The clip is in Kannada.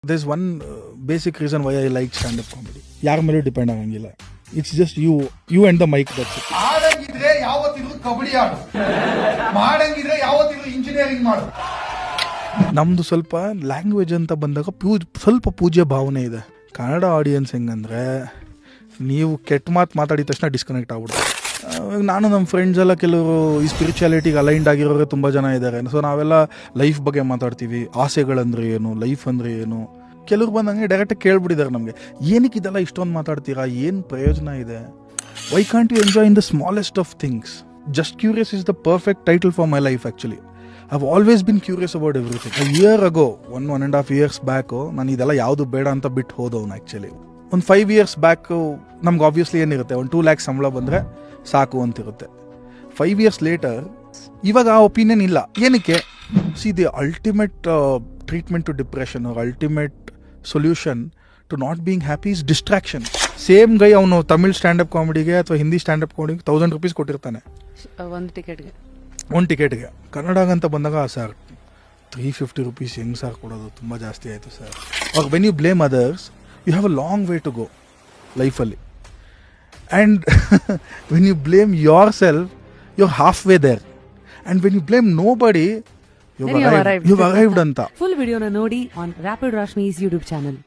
There's one basic reason why I like stand-up comedy. ಯಾರ ಮೇಲೂ ಡಿಪೆಂಡ್ ಆಗಂಗಿಲ್ಲ. It's just you and the mic. That's it. ಆಡಂಗಿದ್ರೆ ಯಾವತ್ತಿದ್ರು ಕಬಡ್ಡಿ ಆಡು, ಮಾಡಂಗಿದ್ರೆ ಯಾವತ್ತಿದ್ರು ಇಂಜಿನಿಯರಿಂಗ್ ಮಾಡು. ನಮ್ದು ಸ್ವಲ್ಪ ಲ್ಯಾಂಗ್ವೇಜ್ ಅಂತ ಬಂದಾಗ ಸ್ವಲ್ಪ ಪೂಜ್ಯ ಭಾವನೆ ಇದೆ. ಕನ್ನಡ ಆಡಿಯನ್ಸ್ ಹೆಂಗಂದ್ರೆ ನೀವು ಕೆಟ್ಟ ಮಾತಾಡಿದ ತಕ್ಷಣ ಡಿಸ್ಕನೆಕ್ಟ್ ಆಗ್ಬಿಡ್ತಾರೆ. ನಾನು ನಮ್ಮ ಫ್ರೆಂಡ್ಸ್ ಎಲ್ಲ ಕೆಲವರು ಈ ಸ್ಪಿರಿಚುಯಾಲಿಟಿಗೆ ಅಲೈನ್ಡ್ ಆಗಿರೋರು ತುಂಬ ಜನ ಇದ್ದಾರೆ. ಸೊ ನಾವೆಲ್ಲ ಲೈಫ್ ಬಗ್ಗೆ ಮಾತಾಡ್ತೀವಿ. ಆಸೆಗಳಂದ್ರೆ ಏನು, ಲೈಫ್ ಅಂದರೆ ಏನು. ಕೆಲವ್ರು ಬಂದಂಗೆ ಡೈರೆಕ್ಟಾಗಿ ಕೇಳ್ಬಿಟ್ಟಿದ್ದಾರೆ ನಮಗೆ, ಏನಕ್ಕೆ ಇದೆಲ್ಲ ಇಷ್ಟೊಂದು ಮಾತಾಡ್ತೀರಾ, ಏನು ಪ್ರಯೋಜನ ಇದೆ, why can't you enjoy in the smallest of things. Just curious is the perfect title for my life actually. I've always been curious about everything. A year ago, 1.5 years back, ನಾನು ಇದೆಲ್ಲ ಯಾವುದು ಬೇಡ ಅಂತ ಬಿಟ್ಟು ಹೋದವನು ಆ್ಯಕ್ಚುಲಿ. ಒಂದು 5 years ಬ್ಯಾಕ್ ನಮ್ಗೆ ಆಬ್ವಿಯಸ್ಲಿ ಏನಿರುತ್ತೆ, ಒಂದು 2 lakhs ಸಂಬಳ ಬಂದರೆ ಸಾಕು ಅಂತಿರುತ್ತೆ. 5 years later ಇವಾಗ ಆ ಒಪಿನಿಯನ್ ಇಲ್ಲ. ಏನಕ್ಕೆ? See the ultimate treatment to depression or ultimate solution to not being happy is distraction. Same guy ಅವನು ತಮಿಳ್ ಸ್ಟ್ಯಾಂಡಪ್ ಕಾಮಿಡಿಗೆ ಅಥವಾ ಹಿಂದಿ ಸ್ಟ್ಯಾಂಡಪ್ ಕಾಮಿಡಿಗೆ 1000 rupees ಕೊಟ್ಟಿರ್ತಾನೆ ಒಂದು ಟಿಕೆಟ್ಗೆ. ಕನ್ನಡಗಂತ ಬಂದಾಗ ಸರ್ 350 rupees ಹೆಂಗೆ ಸರ್ ಕೊಡೋದು, ತುಂಬ ಜಾಸ್ತಿ ಆಯಿತು ಸರ್. ಅವಾಗ when you blame others you have a long way to go ಲೈಫಲ್ಲಿ. And when you blame yourself you are half way there. And when you blame nobody you arrived ಅಂತ. ಫುಲ್ ವಿಡಿಯೋನ ನೋಡಿ on rapid Rashmi's YouTube channel.